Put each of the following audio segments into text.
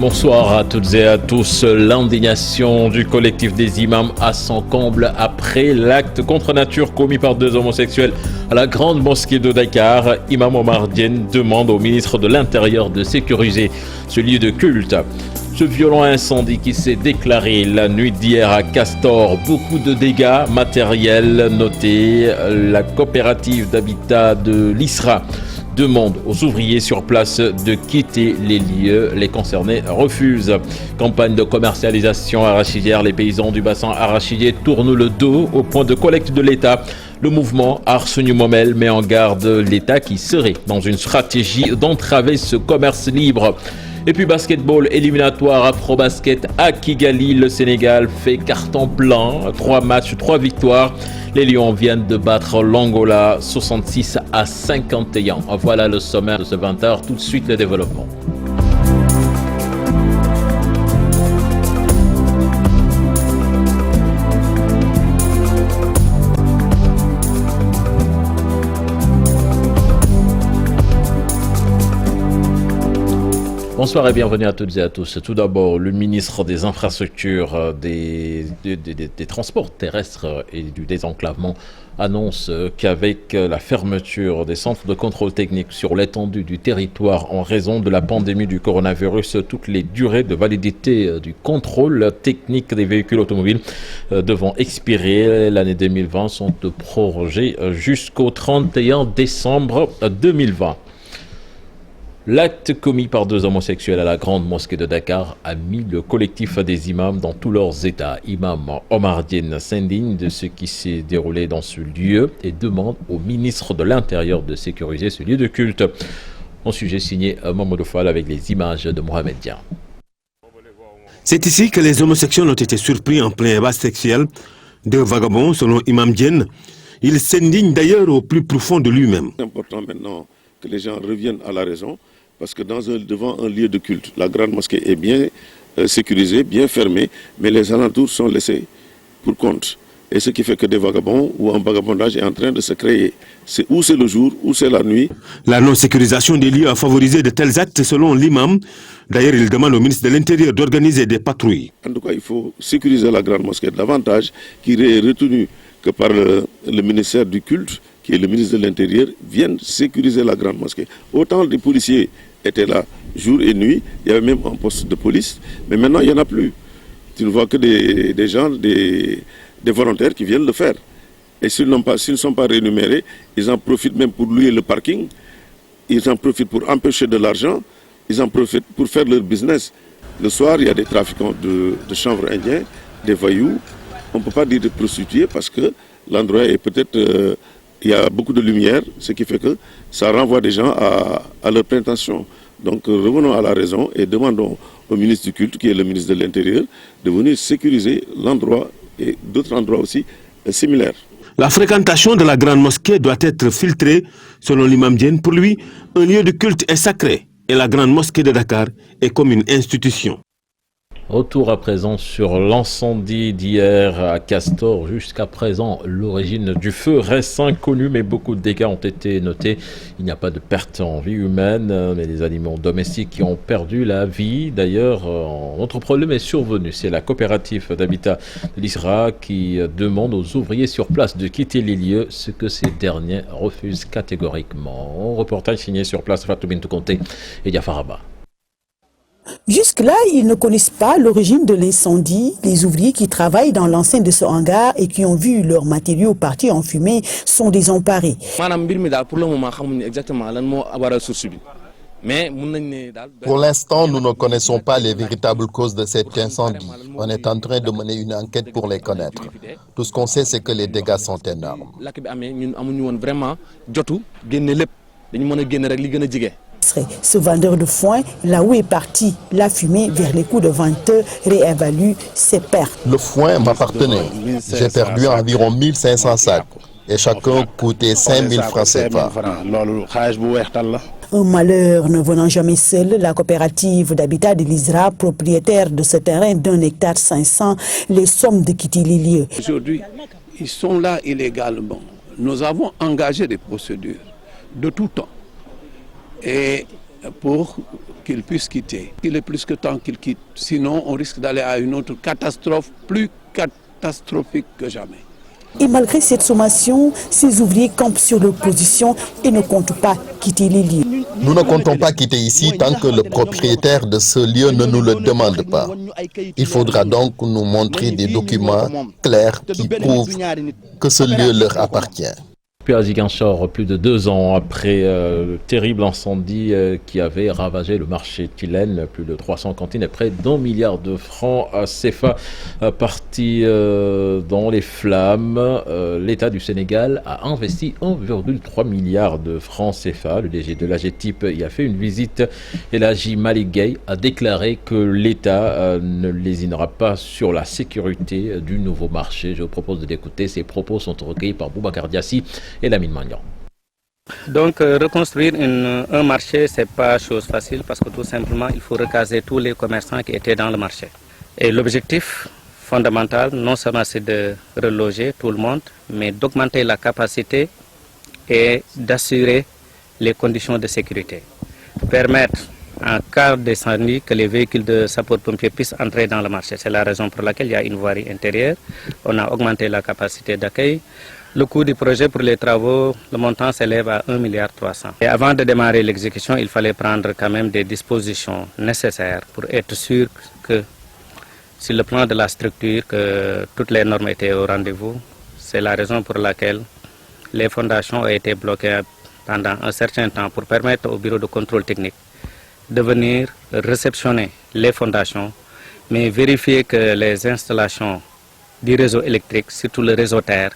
Bonsoir à toutes et à tous. L'indignation du collectif des imams à son comble après l'acte contre nature commis par deux homosexuels à la grande mosquée de Dakar. Imam Omar Diène demande au ministre de l'Intérieur de sécuriser ce lieu de culte. Ce violent incendie qui s'est déclaré la nuit d'hier à Castor, beaucoup de dégâts matériels notés. La coopérative d'habitat de l'ISRA demande aux ouvriers sur place de quitter les lieux. Les concernés refusent. Campagne de commercialisation arachidière. Les paysans du bassin arachidier tournent le dos au point de collecte de l'État. Le mouvement Arsenu Momel met en garde l'État qui serait dans une stratégie d'entraver ce commerce libre. Et puis basketball éliminatoire Afro-Basket à Kigali, le Sénégal fait carton plein, 3 matchs, 3 victoires. Les Lions viennent de battre l'Angola 66-51. Voilà le sommaire de ce 20h, tout de suite le développement. Bonsoir et bienvenue à toutes et à tous. Tout d'abord, le ministre des Infrastructures, des Transports terrestres et du désenclavement annonce qu'avec la fermeture des centres de contrôle technique sur l'étendue du territoire en raison de la pandémie du coronavirus, toutes les durées de validité du contrôle technique des véhicules automobiles devant expirer l'année 2020 sont prorogées jusqu'au 31 décembre 2020. L'acte commis par deux homosexuels à la grande mosquée de Dakar a mis le collectif des imams dans tous leurs états. Imam Omar Diène s'indigne de ce qui s'est déroulé dans ce lieu et demande au ministre de l'Intérieur de sécuriser ce lieu de culte. Un sujet signé Mamadou Fall avec les images de Mohamed Dian. C'est ici que les homosexuels ont été surpris en plein ébat sexuel. Deux vagabonds, selon Imam Diène. Il s'indigne d'ailleurs au plus profond de lui-même. C'est important maintenant que les gens reviennent à la raison. Parce que devant un lieu de culte, la grande mosquée est bien sécurisée, bien fermée, mais les alentours sont laissés pour compte. Et ce qui fait que des vagabonds ou un vagabondage est en train de se créer. C'est ou c'est le jour, ou c'est la nuit. La non-sécurisation des lieux a favorisé de tels actes selon l'imam. D'ailleurs, il demande au ministre de l'Intérieur d'organiser des patrouilles. En tout cas, il faut sécuriser la grande mosquée davantage, qui est retenu que par le ministère du culte, qui est le ministre de l'Intérieur, viennent sécuriser la grande mosquée. Autant des policiers étaient là jour et nuit, il y avait même un poste de police, mais maintenant il n'y en a plus. Tu ne vois que des gens, des volontaires qui viennent le faire. Et s'ils ne sont pas rémunérés, ils en profitent même pour louer le parking, ils en profitent pour empêcher de l'argent, ils en profitent pour faire leur business. Le soir, il y a des trafiquants de chanvre indien, des voyous. On ne peut pas dire de prostituées parce que l'endroit est peut-être... il y a beaucoup de lumière, ce qui fait que ça renvoie des gens à leur prétention. Donc revenons à la raison et demandons au ministre du culte, qui est le ministre de l'Intérieur, de venir sécuriser l'endroit et d'autres endroits aussi similaires. La fréquentation de la grande mosquée doit être filtrée, selon l'imam Diène. Pour lui, un lieu de culte est sacré et la grande mosquée de Dakar est comme une institution. Retour à présent sur l'incendie d'hier à Castor. Jusqu'à présent, l'origine du feu reste inconnue, mais beaucoup de dégâts ont été notés. Il n'y a pas de perte en vie humaine, mais des animaux domestiques qui ont perdu la vie. D'ailleurs, notre problème est survenu. C'est la coopérative d'habitat de l'ISRA qui demande aux ouvriers sur place de quitter les lieux, ce que ces derniers refusent catégoriquement. Un reportage signé sur place Fatou Bintou Conté et Diafaraba. Jusque-là, ils ne connaissent pas l'origine de l'incendie. Les ouvriers qui travaillent dans l'enceinte de ce hangar et qui ont vu leurs matériaux partis en fumée sont désemparés. Pour l'instant, nous ne connaissons pas les véritables causes de cet incendie. On est en train de mener une enquête pour les connaître. Tout ce qu'on sait, c'est que les dégâts sont énormes. Ce vendeur de foin, là où est partie la fumée vers les coups de 20 heures, réévalue ses pertes. Le foin m'appartenait. J'ai perdu environ 1500 sacs et chacun coûtait 5000 francs CFA. Un malheur ne venant jamais seul, la coopérative d'habitat de l'ISRA, propriétaire de ce terrain d'1 hectare 500, les sommes de quitter les lieux. Aujourd'hui, ils sont là illégalement. Nous avons engagé des procédures de tout temps. Et pour qu'il puisse quitter. Il est plus que temps qu'il quitte, sinon on risque d'aller à une autre catastrophe plus catastrophique que jamais. Et malgré cette sommation, ces ouvriers campent sur leur position et ne comptent pas quitter les lieux. Nous ne comptons pas quitter ici tant que le propriétaire de ce lieu ne nous le demande pas. Il faudra donc nous montrer des documents clairs qui prouvent que ce lieu leur appartient. Puis à Ziguinchor, plus de 2 ans après le terrible incendie qui avait ravagé le marché Tilène, plus de 300 cantines et près d'1 milliard de francs CFA partis dans les flammes. L'État du Sénégal a investi 1,3 milliard de francs CFA. Le DG de l'AGETIP y a fait une visite et l'AJ Malick Gueye a déclaré que l'État ne lésinera pas sur la sécurité du nouveau marché. Je vous propose de l'écouter. Ces propos sont recueillis par Boubacar Diassi et Lamine Magnan. Donc reconstruire un marché, ce n'est pas chose facile parce que tout simplement il faut recaser tous les commerçants qui étaient dans le marché. Et l'objectif fondamental, non seulement c'est de reloger tout le monde, mais d'augmenter la capacité et d'assurer les conditions de sécurité. Permettre en cas d'incendie que les véhicules de sapeurs-pompiers puissent entrer dans le marché. C'est la raison pour laquelle il y a une voirie intérieure. On a augmenté la capacité d'accueil. Le coût du projet pour les travaux, le montant s'élève à 1,3 milliard. Et avant de démarrer l'exécution, il fallait prendre quand même des dispositions nécessaires pour être sûr que, sur le plan de la structure, que toutes les normes étaient au rendez-vous. C'est la raison pour laquelle les fondations ont été bloquées pendant un certain temps pour permettre au bureau de contrôle technique de venir réceptionner les fondations, mais vérifier que les installations du réseau électrique, surtout le réseau terre,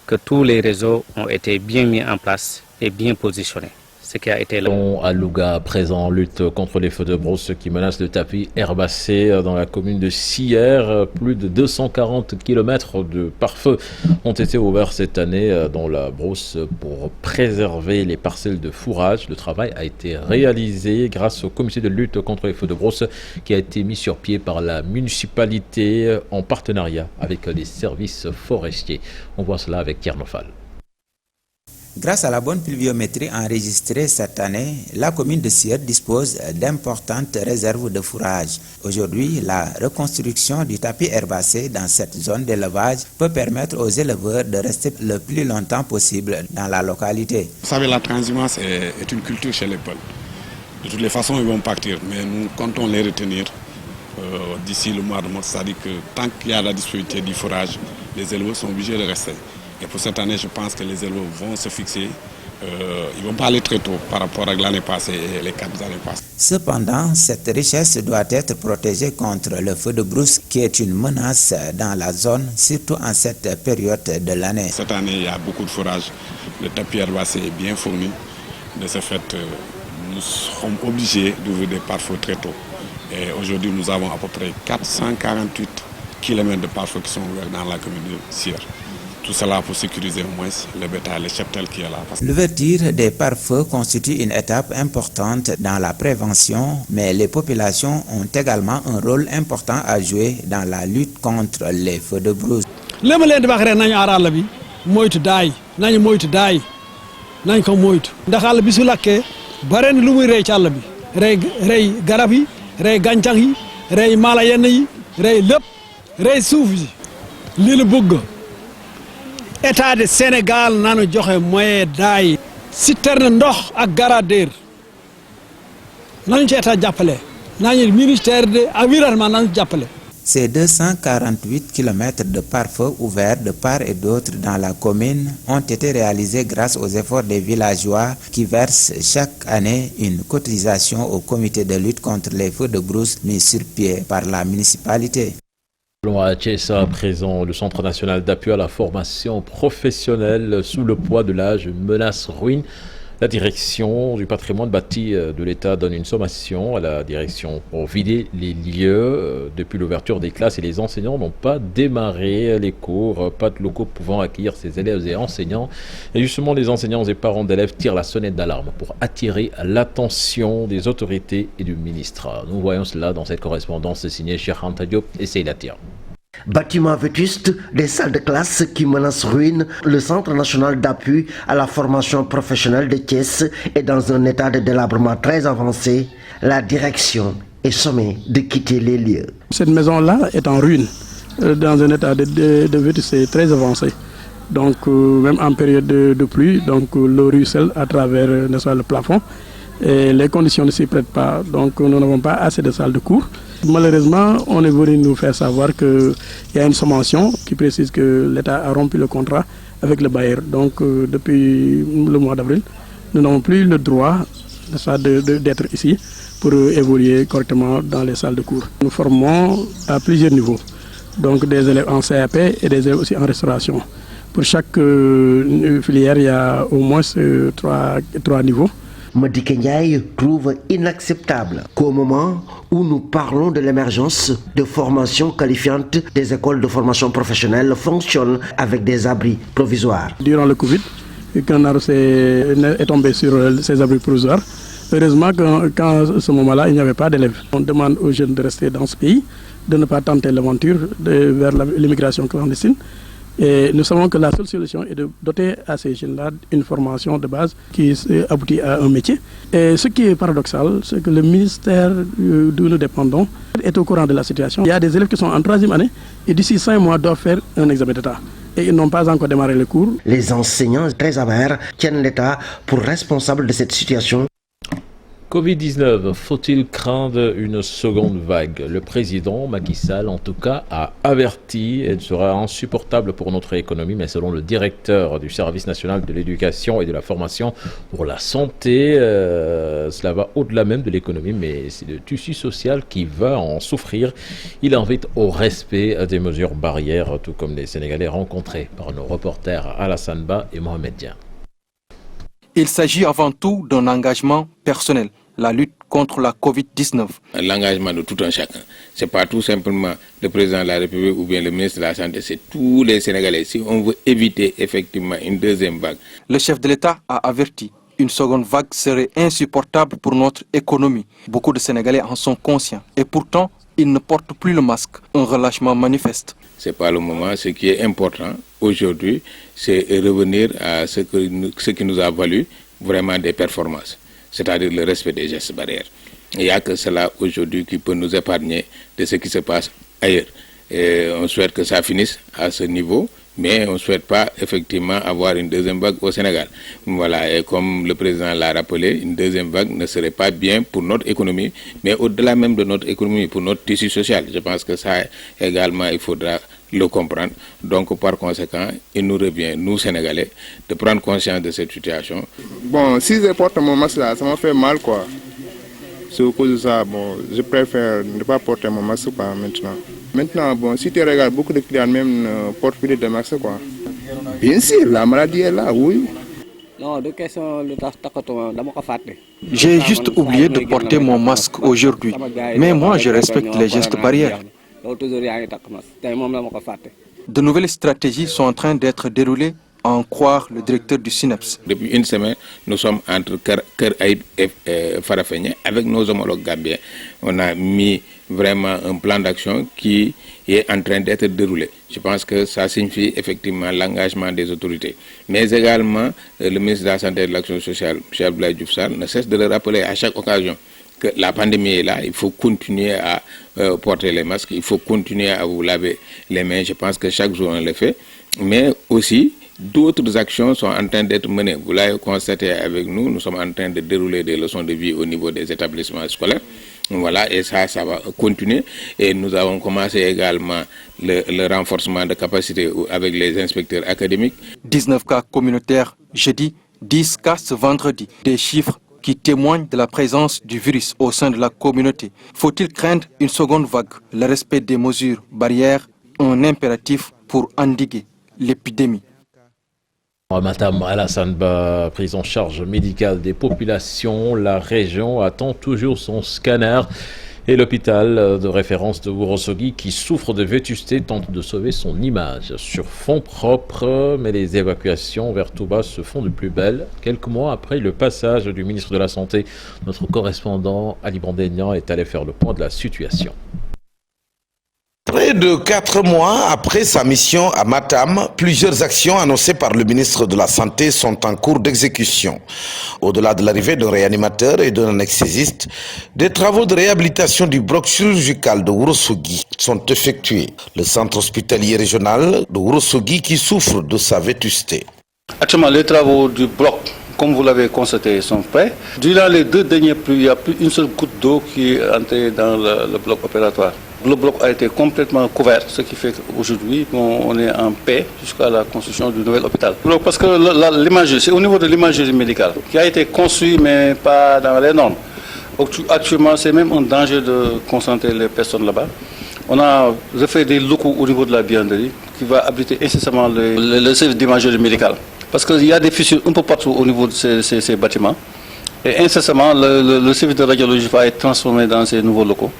que tous les réseaux ont été bien mis en place et bien positionnés. Ce qui a été à Louga, présent en lutte contre les feux de brousse qui menacent le tapis herbacé dans la commune de Sierre. Plus de 240 km de pare-feu ont été ouverts cette année dans la brousse pour préserver les parcelles de fourrage. Le travail a été réalisé grâce au comité de lutte contre les feux de brousse qui a été mis sur pied par la municipalité en partenariat avec les services forestiers. On voit cela avec Kiernofal. Grâce à la bonne pluviométrie enregistrée cette année, la commune de Sierre dispose d'importantes réserves de fourrage. Aujourd'hui, la reconstruction du tapis herbacé dans cette zone d'élevage peut permettre aux éleveurs de rester le plus longtemps possible dans la localité. Vous savez, la transhumance est une culture chez les peuples. De toutes les façons, ils vont partir, mais nous comptons les retenir d'ici le mois de mars. C'est-à-dire que tant qu'il y a la disponibilité du fourrage, les éleveurs sont obligés de rester. Et pour cette année, je pense que les éleveurs vont se fixer. Ils ne vont pas aller très tôt par rapport à l'année passée et les 4 années passées. Cependant, cette richesse doit être protégée contre le feu de brousse qui est une menace dans la zone, surtout en cette période de l'année. Cette année, il y a beaucoup de fourrage. Le tapis herbacé est bien fourni. De ce fait, nous serons obligés d'ouvrir des pare-feux très tôt. Et aujourd'hui, nous avons à peu près 448 km de pare-feux qui sont ouverts dans la commune de Sierre. Tout cela pour sécuriser au moins le bétail, les cheptels qui est là. L'ouverture des pare-feux constitue une étape importante dans la prévention, mais les populations ont également un rôle important à jouer dans la lutte contre les feux de brousse. État du Sénégal nanu joxe moyen daay citerne ndox ak garadeer nañu ci état jàppale nañu ministère de l'environnement nañu jàppale. Ces 248 km de pare-feu ouverts de part et d'autre dans la commune ont été réalisés grâce aux efforts des villageois qui versent chaque année une cotisation au comité de lutte contre les feux de brousse mis sur pied par la municipalité. À Thiès, à présent, le Centre national d'appui à la formation professionnelle sous le poids de l'âge menace ruine. La direction du patrimoine bâti de l'État donne une sommation à la direction pour vider les lieux. Depuis l'ouverture des classes, et les enseignants n'ont pas démarré les cours, pas de locaux pouvant accueillir ces élèves et enseignants. Et justement, les enseignants et parents d'élèves tirent la sonnette d'alarme pour attirer l'attention des autorités et du ministre. Nous voyons cela dans cette correspondance signée Cheikh Anta Diop et Seylatia. Bâtiments vétustes, des salles de classe qui menacent ruine, le Centre national d'appui à la formation professionnelle de Thiès est dans un état de délabrement très avancé. La direction est sommée de quitter les lieux. Cette maison-là est en ruine, dans un état de vétusté très avancé. Donc même en période de pluie, donc l'eau ruisselle à travers le plafond. Et les conditions ne s'y prêtent pas, donc nous n'avons pas assez de salles de cours. Malheureusement, on est venu nous faire savoir qu'il y a une sommation qui précise que l'État a rompu le contrat avec le bailleur. Donc depuis le mois d'avril, nous n'avons plus le droit d'être ici pour évoluer correctement dans les salles de cours. Nous formons à plusieurs niveaux, donc des élèves en CAP et des élèves aussi en restauration. Pour chaque filière, il y a au moins trois niveaux. Madické Ndiaye trouve inacceptable qu'au moment où nous parlons de l'émergence de formations qualifiantes, des écoles de formation professionnelle fonctionnent avec des abris provisoires. Durant le Covid, quand Arus est tombé sur ces abris provisoires, heureusement qu'à ce moment-là, il n'y avait pas d'élèves. On demande aux jeunes de rester dans ce pays, de ne pas tenter l'aventure vers l'immigration clandestine. Et nous savons que la seule solution est de doter à ces jeunes-là une formation de base qui aboutit à un métier. Et ce qui est paradoxal, c'est que le ministère d'où nous dépendons est au courant de la situation. Il y a des élèves qui sont en 3e année et d'ici 5 mois doivent faire un examen d'État. Et ils n'ont pas encore démarré le cours. Les enseignants très amers tiennent l'État pour responsable de cette situation. Covid-19, faut-il craindre une seconde vague? Le président Macky Sall, en tout cas, a averti, elle sera insupportable pour notre économie, mais selon le directeur du service national de l'éducation et de la formation pour la santé, cela va au-delà même de l'économie, mais c'est le tissu social qui va en souffrir. Il invite au respect des mesures barrières, tout comme les Sénégalais rencontrés par nos reporters Alassane Ba et Mohamed Dian. Il s'agit avant tout d'un engagement personnel. La lutte contre la Covid-19. L'engagement de tout un chacun. Ce n'est pas tout simplement le président de la République ou bien le ministre de la Santé, c'est tous les Sénégalais. Si on veut éviter effectivement une deuxième vague. Le chef de l'État a averti. Une seconde vague serait insupportable pour notre économie. Beaucoup de Sénégalais en sont conscients. Et pourtant, ils ne portent plus le masque. Un relâchement manifeste. Ce n'est pas le moment. Ce qui est important aujourd'hui, c'est revenir à ce qui nous a valu vraiment des performances. C'est-à-dire le respect des gestes barrières. Il n'y a que cela aujourd'hui qui peut nous épargner de ce qui se passe ailleurs. Et on souhaite que ça finisse à ce niveau, mais on ne souhaite pas effectivement avoir une deuxième vague au Sénégal. Voilà, et comme le président l'a rappelé, une deuxième vague ne serait pas bien pour notre économie, mais au-delà même de notre économie, pour notre tissu social. Je pense que ça également, il faudra le comprendre. Donc par conséquent, il nous revient, nous Sénégalais, de prendre conscience de cette situation. Bon, si je porte mon masque là, ça m'a fait mal quoi. C'est au cause de ça, bon, je préfère ne pas porter mon masque quoi, maintenant. Maintenant, bon, si tu regardes, beaucoup de clients même ne portent plus de masque quoi. Bien sûr, la maladie est là, oui. J'ai juste oublié de porter mon masque aujourd'hui, mais moi je respecte les gestes barrières. De nouvelles stratégies sont en train d'être déroulées, à en croire le directeur du SYNEPS. Depuis une semaine, nous sommes entre Keur Aïb et Farafenni avec nos homologues gambiens. On a mis vraiment un plan d'action qui est en train d'être déroulé. Je pense que ça signifie effectivement l'engagement des autorités. Mais également, le ministre de la Santé et de l'Action sociale, Cheikh Abdoulaye Diouf Sarr, ne cesse de le rappeler à chaque occasion que la pandémie est là, il faut continuer à porter les masques, il faut continuer à vous laver les mains. Je pense que chaque jour on le fait. Mais aussi, d'autres actions sont en train d'être menées. Vous l'avez constaté avec nous, nous sommes en train de dérouler des leçons de vie au niveau des établissements scolaires. Voilà, et ça va continuer. Et nous avons commencé également le renforcement de capacité avec les inspecteurs académiques. 19 cas communautaires jeudi, 10 cas ce vendredi. Des chiffres qui témoignent de la présence du virus au sein de la communauté. Faut-il craindre une seconde vague? Le respect des mesures barrières, un impératif pour endiguer l'épidémie. Madame Alassane Ba, prise en charge médicale des populations, la région attend toujours son scanner et l'hôpital de référence de Ourossogui qui souffre de vétusté tente de sauver son image sur fonds propres, mais les évacuations vers Touba se font de plus belle. Quelques mois après le passage du ministre de la Santé, notre correspondant Ali Brandegnan est allé faire le point de la situation. Près de 4 mois après sa mission à Matam, plusieurs actions annoncées par le ministre de la Santé sont en cours d'exécution. Au-delà de l'arrivée d'un réanimateur et d'un anesthésiste, des travaux de réhabilitation du bloc chirurgical de Ourossogui sont effectués. Le centre hospitalier régional de Ourossogui qui souffre de sa vétusté. Actuellement, les travaux du bloc, comme vous l'avez constaté, sont prêts. Durant les 2 dernières pluies, il n'y a plus une seule goutte d'eau qui est entrée dans le bloc opératoire. Le bloc a été complètement couvert, ce qui fait qu'aujourd'hui, on est en paix jusqu'à la construction du nouvel hôpital. Parce que l'imagerie, c'est au niveau de l'imagerie médicale qui a été construit, mais pas dans les normes. Actuellement, c'est même un danger de concentrer les personnes là-bas. On a refait des locaux au niveau de la bienderie qui va abriter incessamment le service d'imagerie médicale. Parce qu'il y a des fissures un peu partout au niveau de ces bâtiments. Et incessamment, le service de radiologie va être transformé dans ces nouveaux locaux.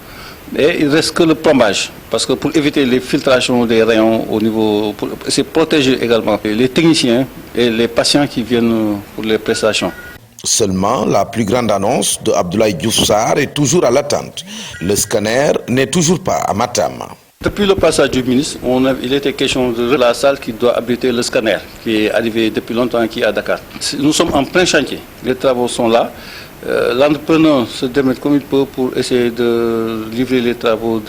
Et il ne reste que le plombage, parce que pour éviter les filtrations des rayons au niveau, c'est protéger également les techniciens et les patients qui viennent pour les prestations. Seulement, la plus grande annonce de Abdoulaye Diouf Sarr est toujours à l'attente. Le scanner n'est toujours pas à Matam. Depuis le passage du ministre, il était question de la salle qui doit abriter le scanner, qui est arrivé depuis longtemps, qui est à Dakar. Nous sommes en plein chantier, les travaux sont là. L'entrepreneur se démet comme il peut pour essayer de livrer les travaux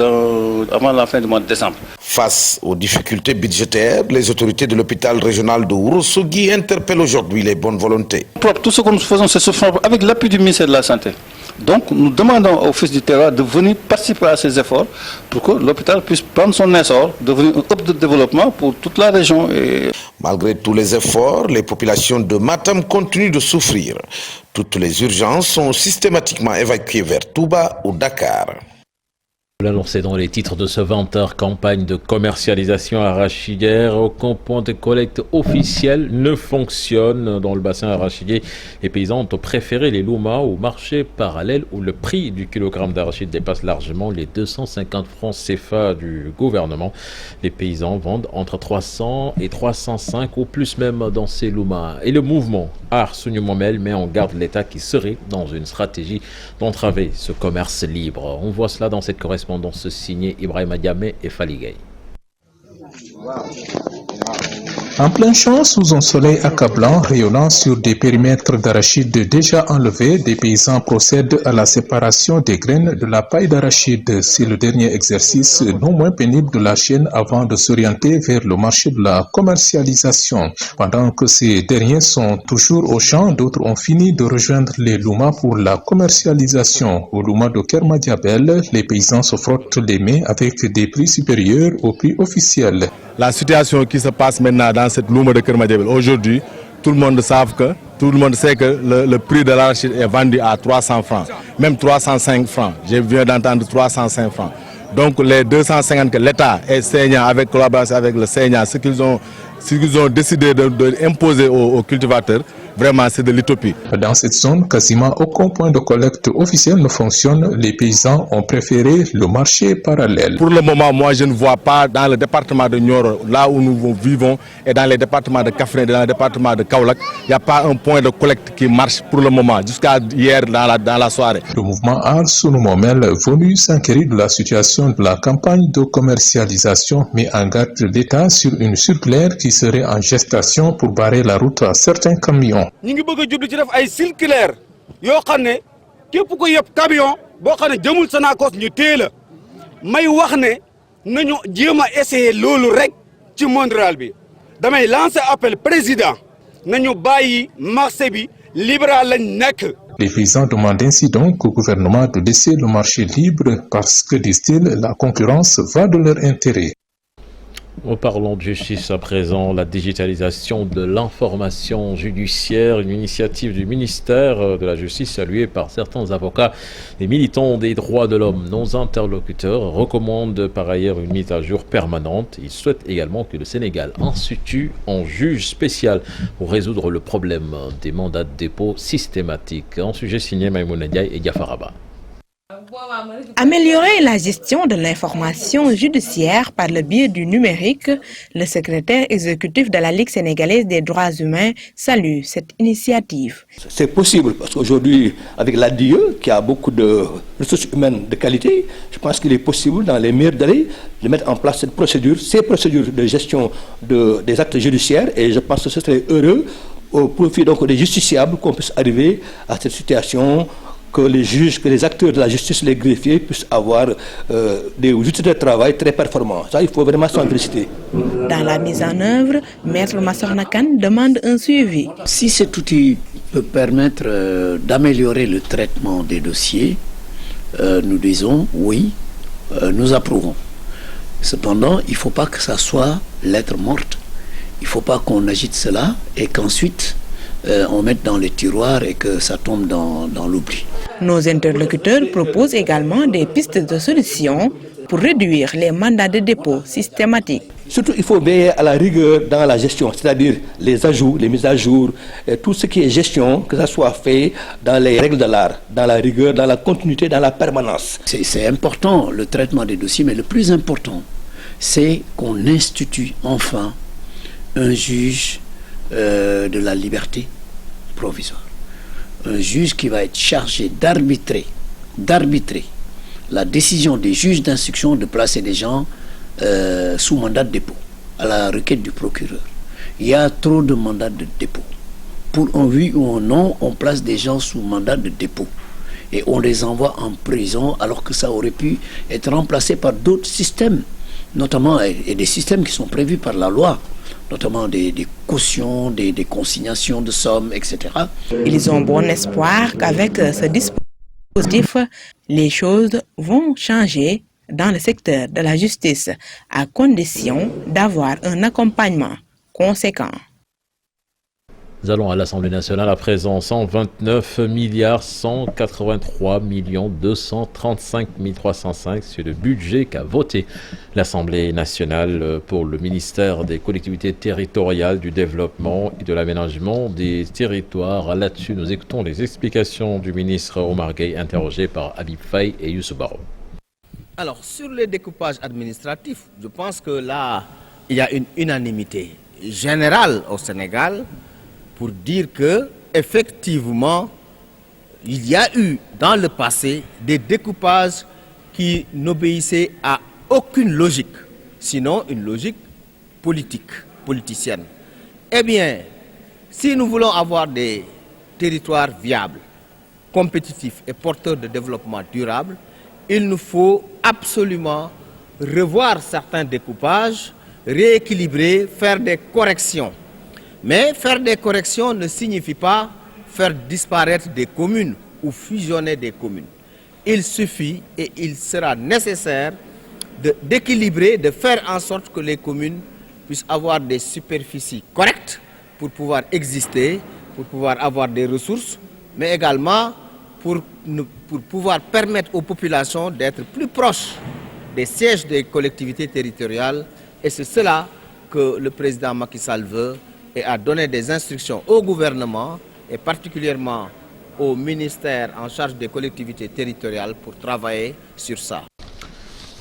avant la fin du mois de décembre. Face aux difficultés budgétaires, les autorités de l'hôpital régional de Ourossogui interpellent aujourd'hui les bonnes volontés. Tout ce que nous faisons, c'est se faire avec l'appui du ministère de la Santé. Donc nous demandons au fils du terroir de venir participer à ces efforts pour que l'hôpital puisse prendre son essor, devenir un hub de développement pour toute la région. Malgré tous les efforts, les populations de Matam continuent de souffrir. Toutes les urgences sont systématiquement évacuées vers Touba ou Dakar. Vous l'annoncez dans les titres de ce 20h, campagne de commercialisation arachidière. Aucun point de collecte officiel ne fonctionne dans le bassin arachidier. Les paysans ont préféré les loumas au marché parallèle où le prix du kilogramme d'arachide dépasse largement les 250 francs CFA du gouvernement. Les paysans vendent entre 300 et 305 ou plus même dans ces loumas. Et le mouvement Arsounou Momel met en garde l'État qui serait dans une stratégie d'entraver ce commerce libre. On voit cela dans cette correspondance signée Ibrahima Diamé et Faligay. En plein champ, sous un soleil accablant, rayonnant sur des périmètres d'arachide déjà enlevés, des paysans procèdent à la séparation des graines de la paille d'arachide. C'est le dernier exercice non moins pénible de la chaîne avant de s'orienter vers le marché de la commercialisation. Pendant que ces derniers sont toujours au champ, d'autres ont fini de rejoindre les loumas pour la commercialisation. Au louma de Kermadiabel, les paysans se frottent les mains avec des prix supérieurs aux prix officiels. La situation qui se passe maintenant dans cette louma de Kermadiabel, aujourd'hui, tout le monde sait que le prix de l'arachide est vendu à 300 francs, même 305 francs. Je viens d'entendre 305 francs. Donc les 250 que l'État est saignant avec collaboration avec le saignant, ce qu'ils ont décidé d'imposer aux cultivateurs, vraiment c'est de l'utopie. Dans cette zone, quasiment aucun point de collecte officiel ne fonctionne. Les paysans ont préféré le marché parallèle. Pour le moment, moi je ne vois pas dans le département de Nioro, là où nous vivons, et dans les départements de Kaffrine, dans le département de Kaolack, il n'y a pas un point de collecte qui marche pour le moment, jusqu'à hier dans la soirée. Le mouvement Arsounou Momel, venu s'inquiéter de la situation de la campagne de commercialisation, met en garde l'État sur une circulaire qui serait en gestation pour barrer la route à certains camions. Nous ngi bëgg a jublu ci def ay circulaire yoo xam ne képp ku yeb camion boo xam ne jëmul Sonacos ñu téye la may wax ne nañu jéem a essayer loolu rek ci monde rural bi damay lancer appel président nañu bàyyi marché bi libéral lañ nekk. Les paysans demandent ainsi donc au gouvernement de laisser le marché libre parce que, disent-ils, la concurrence va de leur intérêt. Parlons de justice à présent, la digitalisation de l'information judiciaire, une initiative du ministère de la Justice saluée par certains avocats et militants des droits de l'homme. Nos interlocuteurs recommandent par ailleurs une mise à jour permanente. Ils souhaitent également que le Sénégal institue un juge spécial pour résoudre le problème des mandats de dépôt systématiques. Un sujet signé Maïmouna Ndiaye et Diafaraba. Améliorer la gestion de l'information judiciaire par le biais du numérique, le secrétaire exécutif de la Ligue sénégalaise des droits humains salue cette initiative. C'est possible parce qu'aujourd'hui, avec l'ADIE, qui a beaucoup de ressources humaines de qualité, je pense qu'il est possible dans les meilleurs délais de mettre en place cette procédure, ces procédures de gestion des actes judiciaires, et je pense que ce serait heureux au profit donc des justiciables qu'on puisse arriver à cette situation, que les juges, que les acteurs de la justice, les greffiers puissent avoir des outils de travail très performants. Ça, il faut vraiment s'en féliciter. Dans la mise en œuvre, Maître Massokhna Kane demande un suivi. Si cet outil peut permettre d'améliorer le traitement des dossiers, nous disons oui, nous approuvons. Cependant, il ne faut pas que ça soit lettre morte. Il ne faut pas qu'on agite cela et qu'ensuite on mette dans les tiroirs et que ça tombe dans l'oubli. Nos interlocuteurs proposent également des pistes de solutions pour réduire les mandats de dépôt systématiques. Surtout, il faut veiller à la rigueur dans la gestion, c'est-à-dire les ajouts, les mises à jour, et tout ce qui est gestion, que ça soit fait dans les règles de l'art, dans la rigueur, dans la continuité, dans la permanence. C'est important le traitement des dossiers, mais le plus important, c'est qu'on institue enfin un juge de la liberté provisoire. Un juge qui va être chargé d'arbitrer la décision des juges d'instruction de placer des gens sous mandat de dépôt, à la requête du procureur. Il y a trop de mandats de dépôt. Pour un oui ou un non, on place des gens sous mandat de dépôt et on les envoie en prison alors que ça aurait pu être remplacé par d'autres systèmes, notamment et des systèmes qui sont prévus par la loi, notamment des cautions, des consignations de sommes, etc. Ils ont bon espoir qu'avec ce dispositif, les choses vont changer dans le secteur de la justice, à condition d'avoir un accompagnement conséquent. Nous allons à l'Assemblée nationale à présent. 129 milliards 183 millions 235 305, c'est le budget qu'a voté l'Assemblée nationale pour le ministère des collectivités territoriales, du développement et de l'aménagement des territoires. Là-dessus, nous écoutons les explications du ministre Omar Gueye, interrogé par Habib Faye et Youssou Baro. Alors, sur les découpages administratifs, je pense que là, il y a une unanimité générale au Sénégal pour dire que, effectivement, il y a eu dans le passé des découpages qui n'obéissaient à aucune logique, sinon une logique politicienne. Eh bien, si nous voulons avoir des territoires viables, compétitifs et porteurs de développement durable, il nous faut absolument revoir certains découpages, rééquilibrer, faire des corrections. Mais faire des corrections ne signifie pas faire disparaître des communes ou fusionner des communes. Il suffit et il sera nécessaire d'équilibrer, de faire en sorte que les communes puissent avoir des superficies correctes pour pouvoir exister, pour pouvoir avoir des ressources, mais également pour pouvoir permettre aux populations d'être plus proches des sièges des collectivités territoriales. Et c'est cela que le président Macky Sall veut et a donné des instructions au gouvernement et particulièrement au ministère en charge des collectivités territoriales pour travailler sur ça.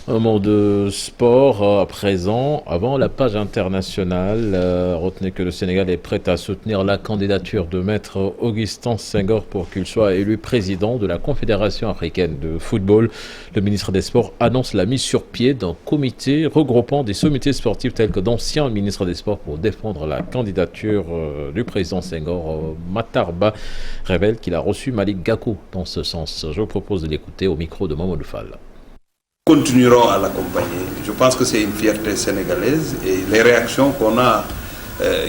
Un mot de sport à présent. Avant la page internationale, retenez que le Sénégal est prêt à soutenir la candidature de Maître Augustin Senghor pour qu'il soit élu président de la Confédération africaine de football. Le ministre des Sports annonce la mise sur pied d'un comité regroupant des sommités sportives tels que d'anciens ministres des Sports pour défendre la candidature du président Senghor. Matarba révèle qu'il a reçu Malick Gakou dans ce sens. Je vous propose de l'écouter au micro de Mamadou Fall. Continuerons à l'accompagner. Je pense que c'est une fierté sénégalaise et les réactions qu'on a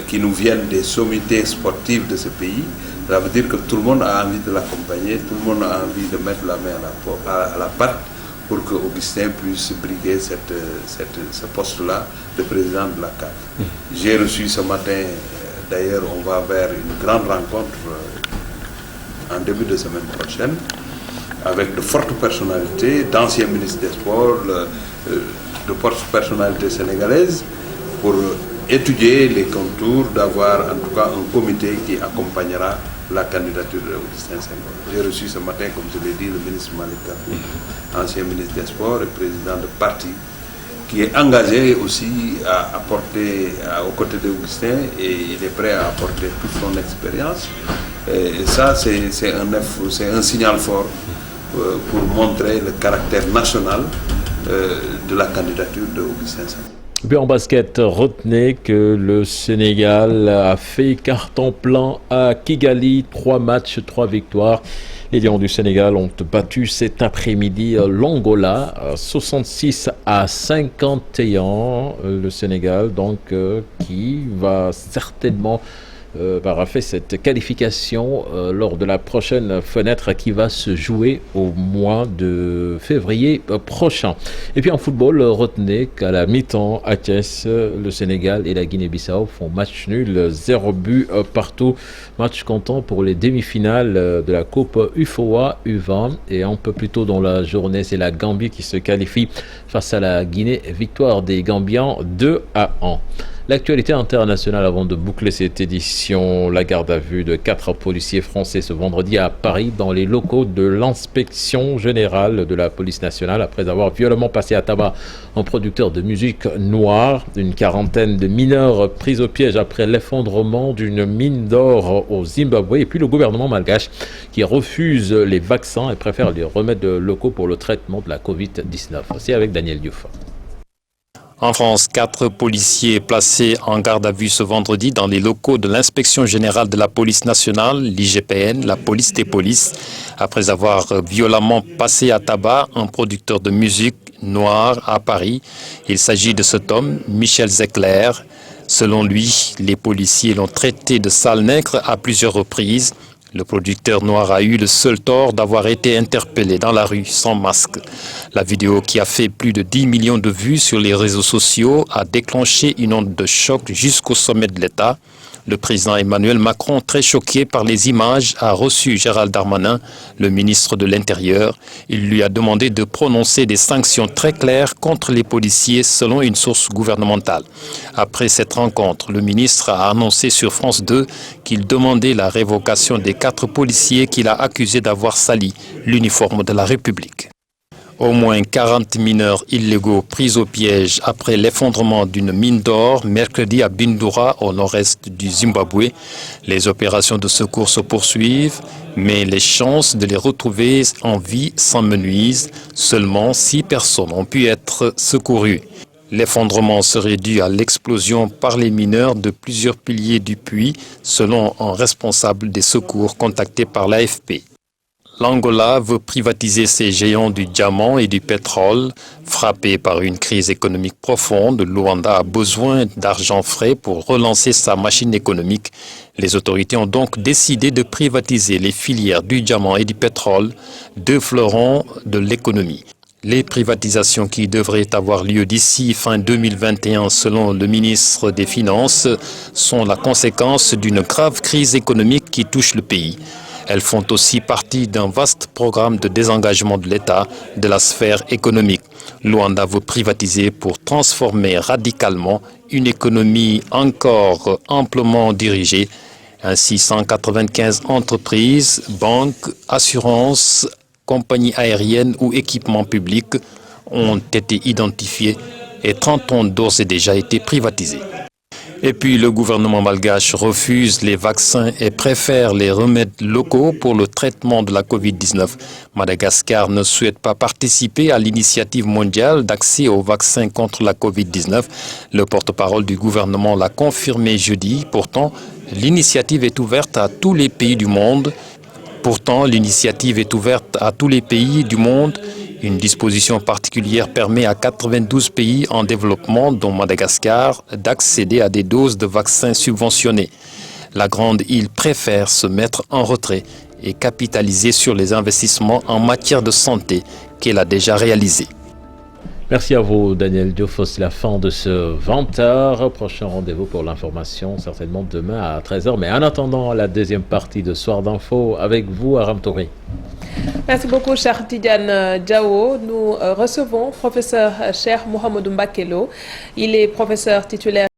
qui nous viennent des sommités sportives de ce pays, ça veut dire que tout le monde a envie de l'accompagner, tout le monde a envie de mettre la main à la pâte pour que Augustin puisse briguer ce poste-là de président de la CAF. J'ai reçu ce matin, d'ailleurs on va vers une grande rencontre en début de semaine prochaine, avec de fortes personnalités, d'anciens ministres des Sports, de fortes personnalités sénégalaises, pour étudier les contours, d'avoir en tout cas un comité qui accompagnera la candidature d'Augustin Senghor. J'ai reçu ce matin, comme je l'ai dit, le ministre Malick Gakou, ancien ministre des Sports et président de parti, qui est engagé aussi à apporter aux côtés d'Augustin, et il est prêt à apporter toute son expérience. Et ça, c'est un signal fort pour montrer le caractère national de la candidature d'Augustin Senghor. Puis en basket, retenez que le Sénégal a fait carton plein à Kigali, 3 matchs, 3 victoires. Les Lions du Sénégal ont battu cet après-midi l'Angola, 66-51. Le Sénégal, donc, qui va certainement fait cette qualification lors de la prochaine fenêtre qui va se jouer au mois de février prochain. Et puis en football, retenez qu'à la mi-temps à Thiès, le Sénégal et la Guinée-Bissau font match nul, 0 but partout. Match comptant pour les demi-finales de la Coupe UFOA U20. Et un peu plus tôt dans la journée, c'est la Gambie qui se qualifie face à la Guinée. Victoire des Gambiens 2-1. L'actualité internationale avant de boucler cette édition, la garde à vue de 4 policiers français ce vendredi à Paris dans les locaux de l'inspection générale de la police nationale après avoir violemment passé à tabac un producteur de musique noire. Une quarantaine de mineurs pris au piège après l'effondrement d'une mine d'or au Zimbabwe, et puis le gouvernement malgache qui refuse les vaccins et préfère les remèdes locaux pour le traitement de la Covid-19. C'est avec Daniel Diouf. En France, 4 policiers placés en garde à vue ce vendredi dans les locaux de l'inspection générale de la police nationale, l'IGPN, la police des polices, après avoir violemment passé à tabac un producteur de musique noire à Paris. Il s'agit de cet homme, Michel Zecler. Selon lui, les policiers l'ont traité de sale nègre à plusieurs reprises. Le producteur noir a eu le seul tort d'avoir été interpellé dans la rue sans masque. La vidéo, qui a fait plus de 10 millions de vues sur les réseaux sociaux, a déclenché une onde de choc jusqu'au sommet de l'État. Le président Emmanuel Macron, très choqué par les images, a reçu Gérald Darmanin, le ministre de l'Intérieur. Il lui a demandé de prononcer des sanctions très claires contre les policiers selon une source gouvernementale. Après cette rencontre, le ministre a annoncé sur France 2 qu'il demandait la révocation des 4 policiers qu'il a accusés d'avoir sali l'uniforme de la République. Au moins 40 mineurs illégaux pris au piège après l'effondrement d'une mine d'or mercredi à Bindura, au nord-est du Zimbabwe. Les opérations de secours se poursuivent, mais les chances de les retrouver en vie s'amenuisent. Seulement 6 personnes ont pu être secourues. L'effondrement serait dû à l'explosion par les mineurs de plusieurs piliers du puits, selon un responsable des secours contacté par l'AFP. L'Angola veut privatiser ses géants du diamant et du pétrole. Frappé par une crise économique profonde, Luanda a besoin d'argent frais pour relancer sa machine économique. Les autorités ont donc décidé de privatiser les filières du diamant et du pétrole, 2 fleurons de l'économie. Les privatisations qui devraient avoir lieu d'ici fin 2021, selon le ministre des Finances, sont la conséquence d'une grave crise économique qui touche le pays. Elles font aussi partie d'un vaste programme de désengagement de l'État de la sphère économique. Luanda veut privatiser pour transformer radicalement une économie encore amplement dirigée. Ainsi, 195 entreprises, banques, assurances, compagnies aériennes ou équipements publics ont été identifiés et 30 ont d'ores et déjà été privatisés. Et puis le gouvernement malgache refuse les vaccins et préfère les remèdes locaux pour le traitement de la Covid-19. Madagascar ne souhaite pas participer à l'initiative mondiale d'accès aux vaccins contre la Covid-19. Le porte-parole du gouvernement l'a confirmé jeudi. Pourtant, l'initiative est ouverte à tous les pays du monde. Une disposition particulière permet à 92 pays en développement, dont Madagascar, d'accéder à des doses de vaccins subventionnés. La grande île préfère se mettre en retrait et capitaliser sur les investissements en matière de santé qu'elle a déjà réalisés. Merci à vous, Daniel Diouf. C'est la fin de ce 20h. Prochain rendez-vous pour l'information, certainement demain à 13h. Mais en attendant, la deuxième partie de Soir d'Info avec vous, Aram Touré. Merci beaucoup, cher Tidiane Diao. Nous recevons professeur Cheikh Mouhamadou Mbakelo. Il est professeur titulaire